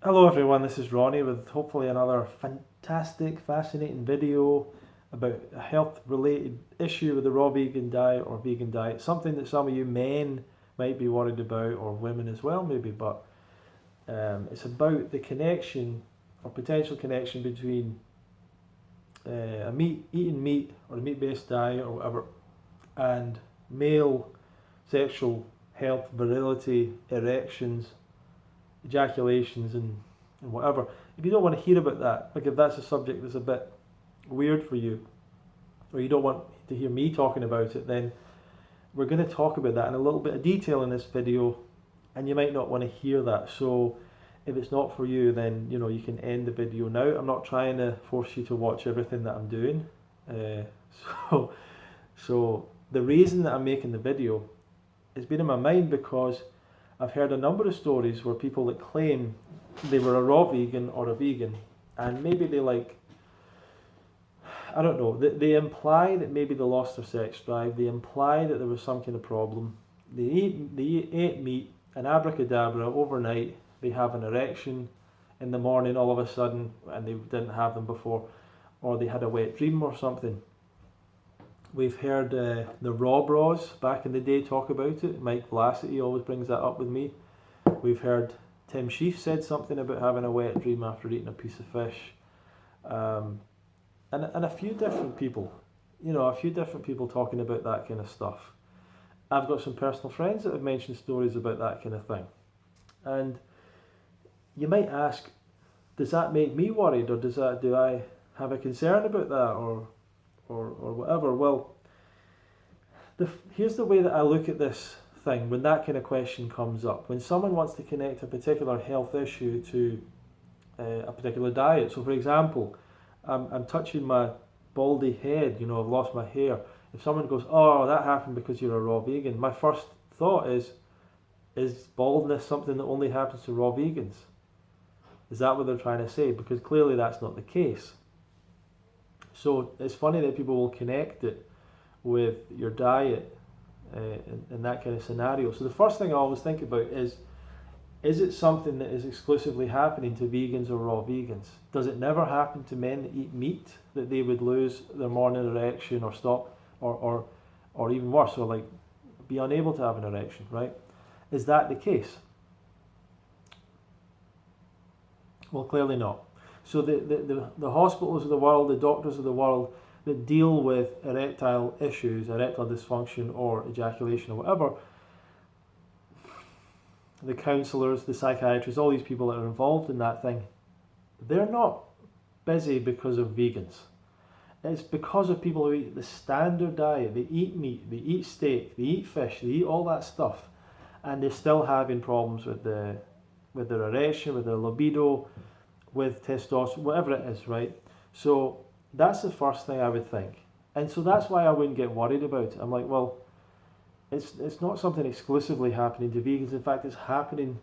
Hello everyone, this is Ronnie with hopefully another fantastic, fascinating video about a health related issue with the raw vegan diet or vegan diet. Something that some of you men might be worried about, or women as well maybe, but it's about the connection or potential connection between eating meat or a meat-based diet or whatever, and male sexual health, virility, erections, ejaculations and whatever. If you don't want to hear about that, like if that's a subject that's a bit weird for you, or you don't want to hear me talking about it, then we're going to talk about that in a little bit of detail in this video, and you might not want to hear that. So if it's not for you, then you can end the video now. I'm not trying to force you to watch everything that I'm doing. So so the reason that I'm making the video has been in my mind because I've heard a number of stories where people that claim they were a raw vegan or a vegan, and maybe they I don't know, they imply that maybe they lost their sex drive, they imply that there was some kind of problem, they ate meat, and abracadabra, overnight, they have an erection in the morning all of a sudden, and they didn't have them before, or they had a wet dream or something. We've heard the Raw Bros back in the day talk about it. Mike Vlacity always brings that up with me. We've heard Tim Sheaf said something about having a wet dream after eating a piece of fish. And a few different people, talking about that kind of stuff. I've got some personal friends that have mentioned stories about that kind of thing. And you might ask, does that make me worried, or do I have a concern about that, or whatever? Well, here's the way that I look at this thing when that kind of question comes up. When someone wants to connect a particular health issue to a particular diet. So for example, I'm touching my baldy head, I've lost my hair. If someone goes, oh, that happened because you're a raw vegan, my first thought is baldness something that only happens to raw vegans? Is that what they're trying to say? Because clearly that's not the case. So it's funny that people will connect it with your diet in that kind of scenario. So the first thing I always think about is it something that is exclusively happening to vegans or raw vegans? Does it never happen to men that eat meat, that they would lose their morning erection or stop, or even worse, or like be unable to have an erection, right? Is that the case? Well, clearly not. So the hospitals of the world, the doctors of the world that deal with erectile issues, erectile dysfunction or ejaculation or whatever, the counsellors, the psychiatrists, all these people that are involved in that thing, they're not busy because of vegans. It's because of people who eat the standard diet. They eat meat, they eat steak, they eat fish, they eat all that stuff, and they're still having problems with their erection, with their libido, with testosterone, whatever it is, right? So that's the first thing I would think. And so that's why I wouldn't get worried about it. I'm like, well, it's not something exclusively happening to vegans. In fact, it's happening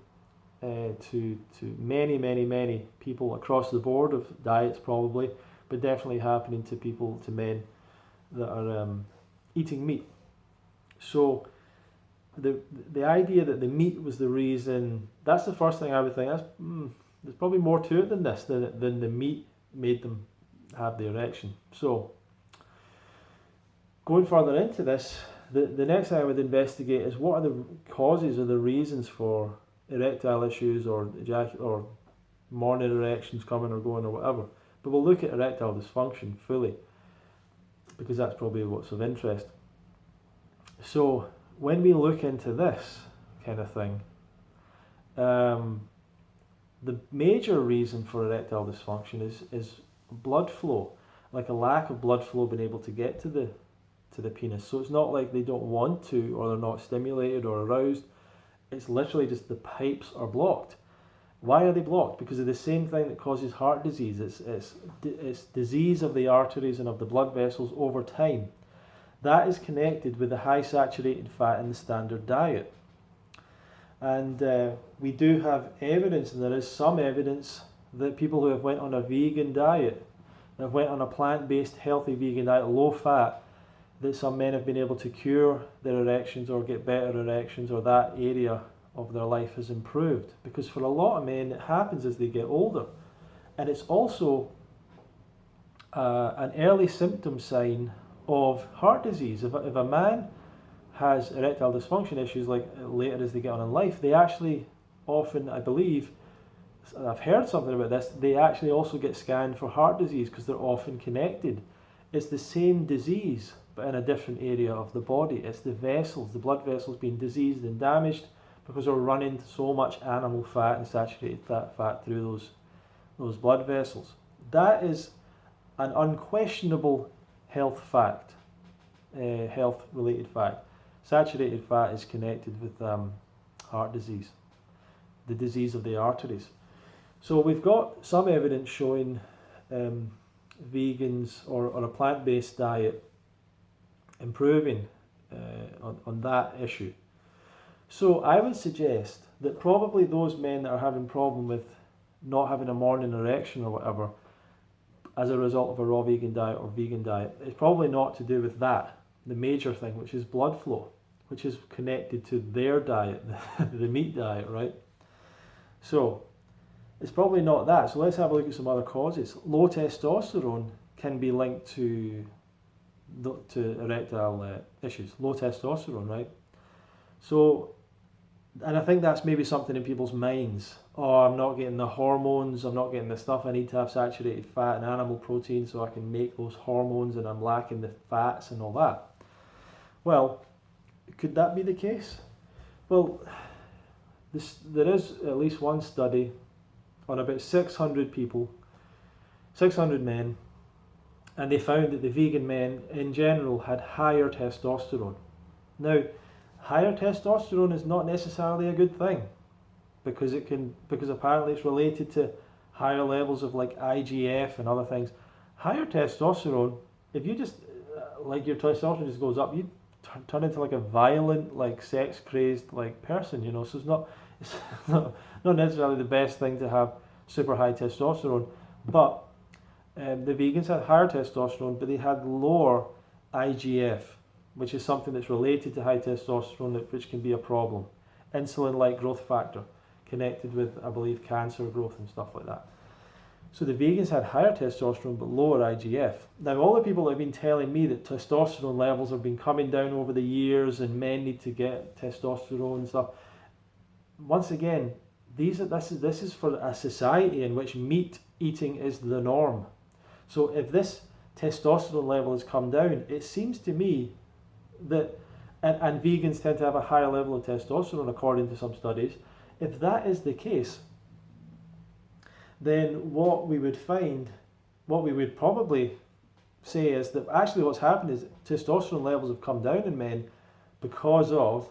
to many people across the board of diets probably, but definitely happening to men that are eating meat. So the idea that the meat was the reason, that's the first thing I would think. There's probably more to it than this, than the meat made them have the erection. So, going further into this, the next thing I would investigate is what are the causes or the reasons for erectile issues or morning erections coming or going or whatever. But we'll look at erectile dysfunction fully, because that's probably what's of interest. So, when we look into this kind of thing, the major reason for erectile dysfunction is blood flow, like a lack of blood flow being able to get to the penis. So it's not like they don't want to, or they're not stimulated or aroused. It's literally just the pipes are blocked. Why are they blocked? Because of the same thing that causes heart disease. It's disease of the arteries and of the blood vessels over time. That is connected with the high saturated fat in the standard diet. And we do have evidence, and there is some evidence, that people who have went on a vegan diet, that have went on a plant-based healthy vegan diet, low fat, that some men have been able to cure their erections or get better erections, or that area of their life has improved, because for a lot of men it happens as they get older, and it's also an early symptom sign of heart disease. If a man has erectile dysfunction issues like later as they get on in life, they actually often, I believe, I've heard something about this, they actually also get scanned for heart disease because they're often connected. It's the same disease but in a different area of the body. It's the vessels, the blood vessels being diseased and damaged because we're running so much animal fat and saturated fat through those blood vessels. That is an unquestionable health fact, health related fact. Saturated fat is connected with heart disease, the disease of the arteries. So we've got some evidence showing vegans or a plant-based diet improving on that issue. So I would suggest that probably those men that are having problem with not having a morning erection or whatever as a result of a raw vegan diet or vegan diet, it's probably not to do with that, the major thing, which is blood flow, which is connected to their diet, the meat diet, right? So it's probably not that. So let's have a look at some other causes. Low testosterone can be linked to erectile issues. Low testosterone, right? So, and I think that's maybe something in people's minds. Oh, I'm not getting the hormones, I'm not getting the stuff I need to have saturated fat and animal protein so I can make those hormones, and I'm lacking the fats and all that. Well, could that be the case? Well, there is at least one study on about 600 people, 600 men, and they found that the vegan men in general had higher testosterone. Now, higher testosterone is not necessarily a good thing, because apparently it's related to higher levels of like IGF and other things. Higher testosterone, if you just like your testosterone just goes up, you turn into like a violent, like sex crazed like person, you know. So it's not necessarily the best thing to have super high testosterone, but the vegans had higher testosterone, but they had lower IGF, which is something that's related to high testosterone, which can be a problem. Insulin-like growth factor, connected with, I believe, cancer growth and stuff like that. So the vegans had higher testosterone but lower IGF. Now, all the people that have been telling me that testosterone levels have been coming down over the years and men need to get testosterone and stuff, once again, this is for a society in which meat eating is the norm. So if this testosterone level has come down, it seems to me that, and vegans tend to have a higher level of testosterone according to some studies, if that is the case, then what we would probably say is that actually what's happened is testosterone levels have come down in men because of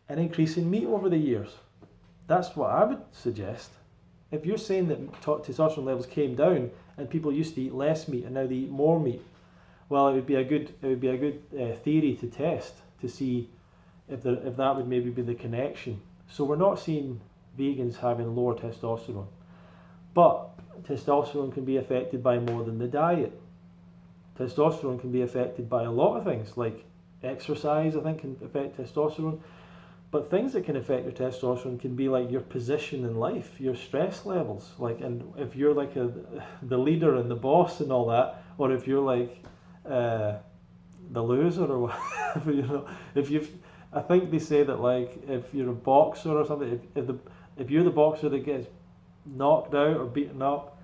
an increase in meat over the years. That's what I would suggest. If you're saying that testosterone levels came down and people used to eat less meat and now they eat more meat, well, it would be a good theory to test to see if that would maybe be the connection. So we're not seeing vegans having lower testosterone, but testosterone can be affected by more than the diet. Testosterone can be affected by a lot of things, like exercise, I think, can affect testosterone. But things that can affect your testosterone can be like your position in life, your stress levels, like, and if you're like the leader and the boss and all that, or if you're like the loser or whatever, you know, I think they say that like if you're a boxer or something, if you're the boxer that gets knocked out or beaten up,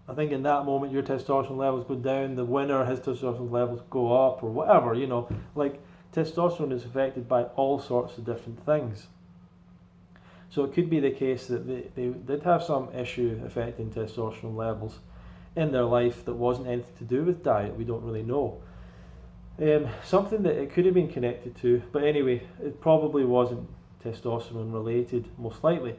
I think in that moment your testosterone levels go down, the winner, his testosterone levels go up or whatever, you know, like. Testosterone is affected by all sorts of different things. So it could be the case that they did have some issue affecting testosterone levels in their life that wasn't anything to do with diet. We don't really know. Something that it could have been connected to, but anyway, it probably wasn't testosterone related, most likely.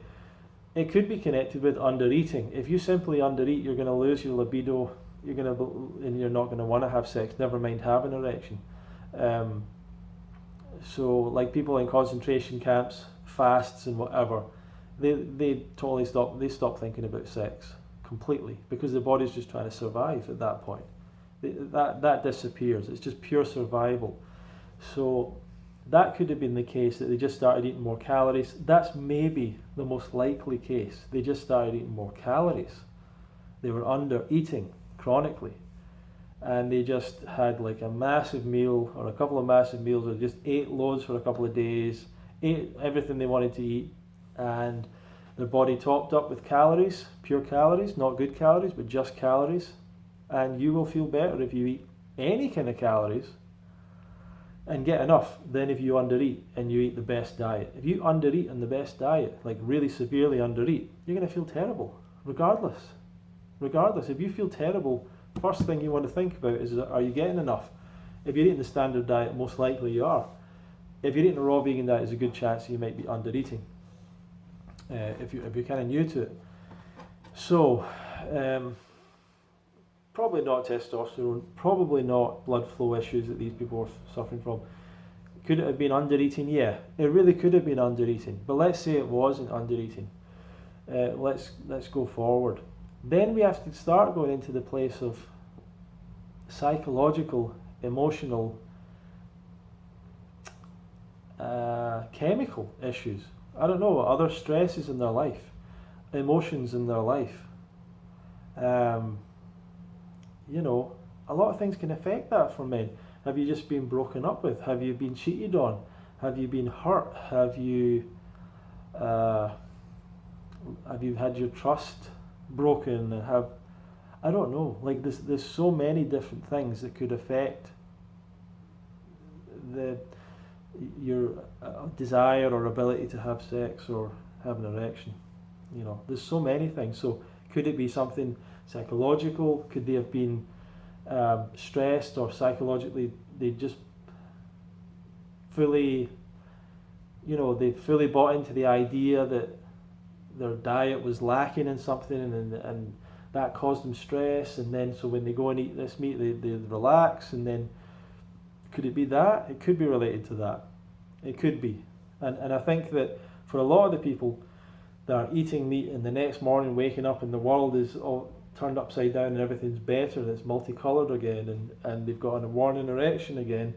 It could be connected with undereating. If you simply undereat, you're going to lose your libido, and you're not going to want to have sex, never mind have an erection. So like people in concentration camps, fasts and whatever, they totally stop thinking about sex completely because the body's just trying to survive at that point. That disappears. It's just pure survival. So That could have been the case, that they just started eating more calories. That's maybe the most likely case. They just started eating more calories. They were under eating chronically, and they just had like a massive meal or a couple of massive meals, or just ate loads for a couple of days, ate everything they wanted to eat, and their body topped up with calories, pure calories, not good calories, but just calories. And you will feel better if you eat any kind of calories and get enough than if you undereat and you eat the best diet. If you undereat on the best diet, like really severely undereat, you're going to feel terrible, regardless. Regardless, if you feel terrible, first thing you want to think about is, are you getting enough? If you're eating the standard diet, most likely you are. If you're eating a raw vegan diet, there's a good chance you might be undereating, if you're kind of new to it. So, probably not testosterone, probably not blood flow issues that these people were suffering from. Could it have been undereating? Yeah, it really could have been undereating. But let's say it wasn't undereating. Let's go forward. Then we have to start going into the place of psychological, emotional, chemical issues. I don't know, other stresses in their life, emotions in their life. You know, a lot of things can affect that for men. Have you just been broken up with? Have you been cheated on? Have you been hurt? Have you had your trust broken? I don't know. Like there's so many different things that could affect your desire or ability to have sex or have an erection. You know, there's so many things. So could it be something psychological? Could they have been stressed, or psychologically they just fully, they fully bought into the idea that their diet was lacking in something, and that caused them stress, and then so when they go and eat this meat they relax, and then could it be that? It could be related to that. It could be. And I think that for a lot of the people that are eating meat and the next morning waking up and the world is all turned upside down and everything's better and it's multicoloured again, and they've got a warning erection again,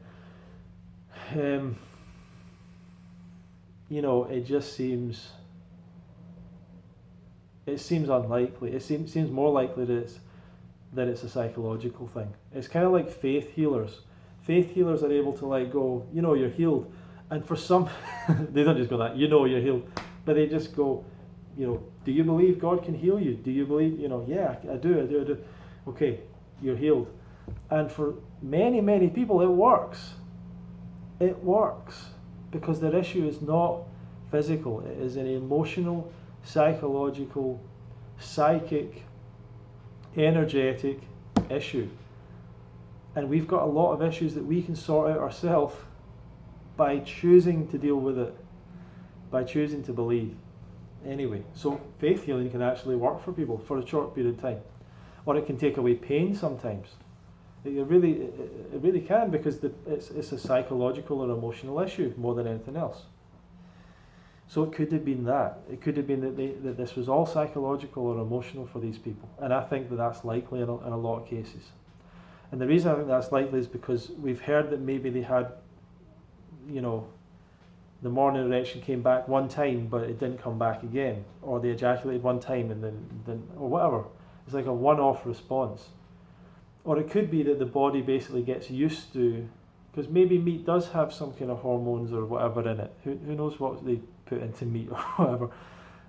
it just seems unlikely. It seems more likely that it's a psychological thing. It's kind of like faith healers. Faith healers are able to go, you're healed. And for some, they don't just go that, you're healed. But they just go, do you believe God can heal you? Do you believe, yeah, I do. Okay, you're healed. And for many, many people, it works. It works. Because their issue is not physical. It is an emotional, psychological, psychic, energetic issue. And we've got a lot of issues that we can sort out ourselves by choosing to deal with it, by choosing to believe. Anyway, so faith healing can actually work for people for a short period of time. Or it can take away pain sometimes. It really can, because it's a psychological or emotional issue more than anything else. So it could have been that. It could have been that this was all psychological or emotional for these people. And I think that that's likely in a lot of cases. And the reason I think that's likely is because we've heard that maybe they had, the morning erection came back one time, but it didn't come back again. Or they ejaculated one time and then or whatever. It's like a one-off response. Or it could be that the body basically gets used to, because maybe meat does have some kind of hormones or whatever in it. Who knows what they put into meat or whatever.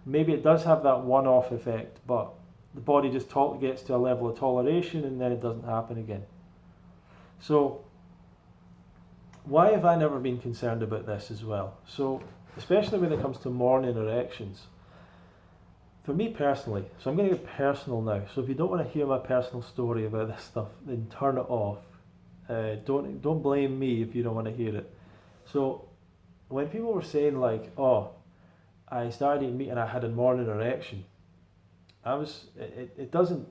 Maybe it does have that one-off effect, but the body just gets to a level of toleration and then it doesn't happen again. So why have I never been concerned about this as well? So especially when it comes to morning erections, for me personally, so I'm going to get personal now, so if you don't want to hear my personal story about this stuff, then turn it off. Don't blame me if you don't want to hear it. So when people were saying I started eating meat and I had a morning erection, it doesn't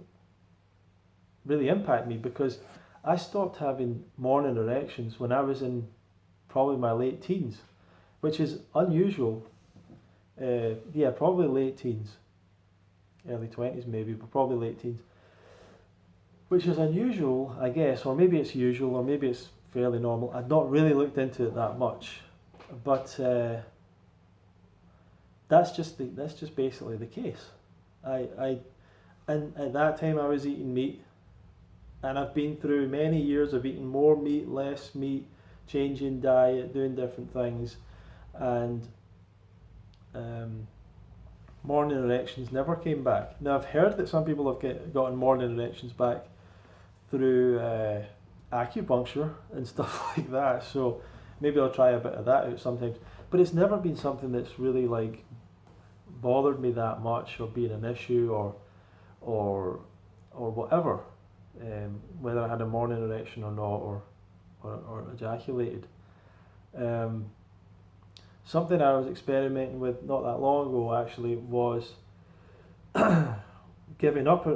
really impact me, because I stopped having morning erections when I was in probably my late teens, which is unusual. Probably late teens, early 20s maybe, but probably late teens, which is unusual, I guess, or maybe it's usual, or maybe it's fairly normal. I've not really looked into it that much, But that's just basically the case. And at that time I was eating meat, and I've been through many years of eating more meat, less meat, changing diet, doing different things, and morning erections never came back. Now I've heard that some people have gotten morning erections back through acupuncture and stuff like that, so maybe I'll try a bit of that out sometimes. But it's never been something that's really like bothered me that much, or been an issue, or whatever, whether I had a morning erection or not, or ejaculated. Something I was experimenting with not that long ago actually was giving up.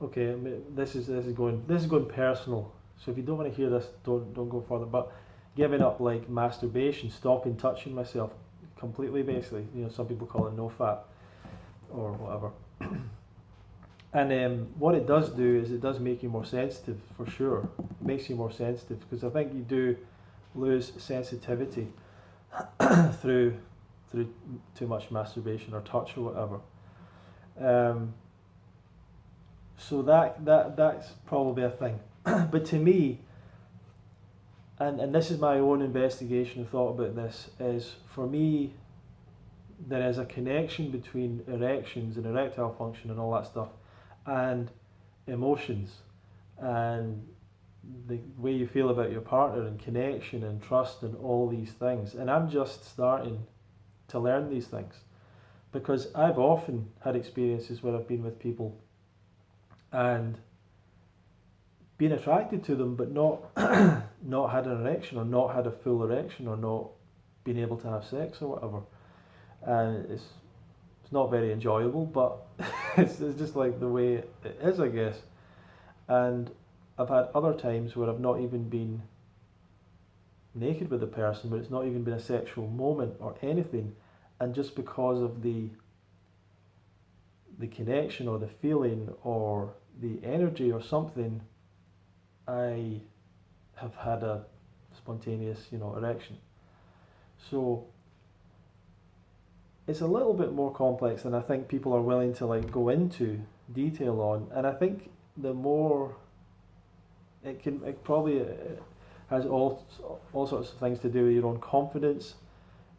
Okay, this is going personal. So if you don't want to hear this, don't go further. But giving up like masturbation, stopping touching myself completely, basically. Some people call it no fap or whatever. And what it does do is it does make you more sensitive, for sure. It makes you more sensitive, because I think you do lose sensitivity through too much masturbation or touch or whatever. So that's probably a thing. But to me, and this is my own investigation and thought about this, is for me there is a connection between erections and erectile function and all that stuff, and emotions, and the way you feel about your partner, and connection and trust and all these things. And I'm just starting to learn these things, because I've often had experiences where I've been with people and been attracted to them, but not not had an erection, or not had a full erection, or not been able to have sex or whatever. And it's not very enjoyable, but it's just like the way it is, I guess. And I've had other times where I've not even been naked with a person, but it's not even been a sexual moment or anything, and just because of the connection or the feeling or the energy or something, I have had a spontaneous, erection. So it's a little bit more complex than I think people are willing to like go into detail on. And I think the more it probably has all sorts of things to do with your own confidence,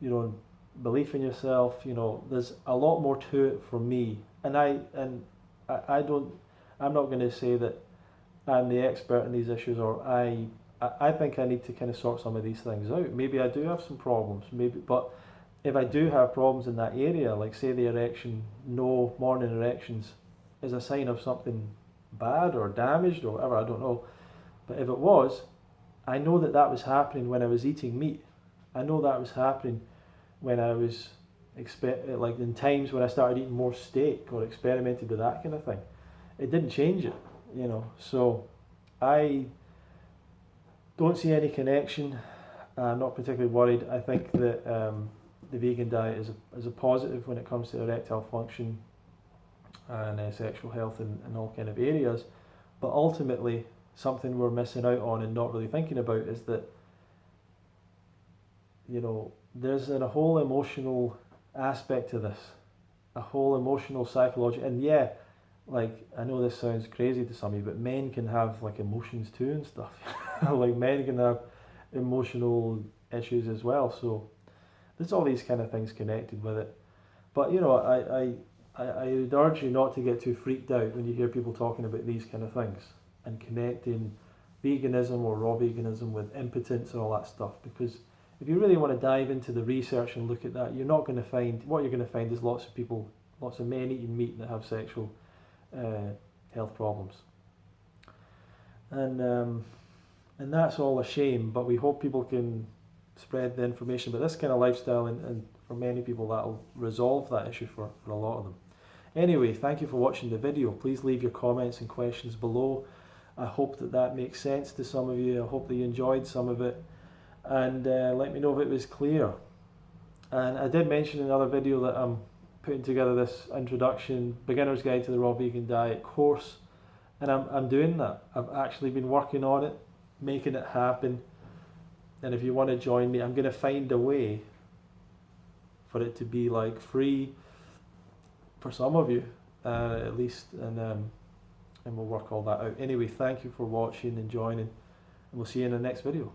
your own belief in yourself. There's a lot more to it for me, and I'm not going to say that I'm the expert in these issues, or I think I need to kind of sort some of these things out. Maybe I do have some problems, but if I do have problems in that area, like say the erection, no morning erections, is a sign of something bad or damaged or whatever, I don't know. But if it was, I know that was happening when I was eating meat. I know that was happening when I was like in times when I started eating more steak or experimented with that kind of thing. It didn't change it, So I don't see any connection. I'm not particularly worried. I think that the vegan diet is a positive when it comes to erectile function and sexual health in all kind of areas. But ultimately, something we're missing out on and not really thinking about is that, there's a whole emotional aspect to this, a whole emotional psychology. And yeah, like, I know this sounds crazy to some of you, but men can have like emotions too and stuff. Like men can have emotional issues as well. So there's all these kind of things connected with it. But I would urge you not to get too freaked out when you hear people talking about these kind of things and connecting veganism or raw veganism with impotence and all that stuff, because if you really want to dive into the research and look at that, you're not going to find, what you're going to find is lots of men eating meat that have sexual health problems. And that's all a shame, but we hope people can spread the information about this kind of lifestyle, and for many people that'll resolve that issue for a lot of them. Anyway, thank you for watching the video. Please leave your comments and questions below. I hope that makes sense to some of you. I hope that you enjoyed some of it, and let me know if it was clear. And I did mention in another video that I'm putting together this introduction, beginner's guide to the raw vegan diet course, and I'm doing that. I've actually been working on it, making it happen, And if you want to join me, I'm going to find a way for it to be like free for some of you, at least, and we'll work all that out. Anyway, thank you for watching and joining, and we'll see you in the next video.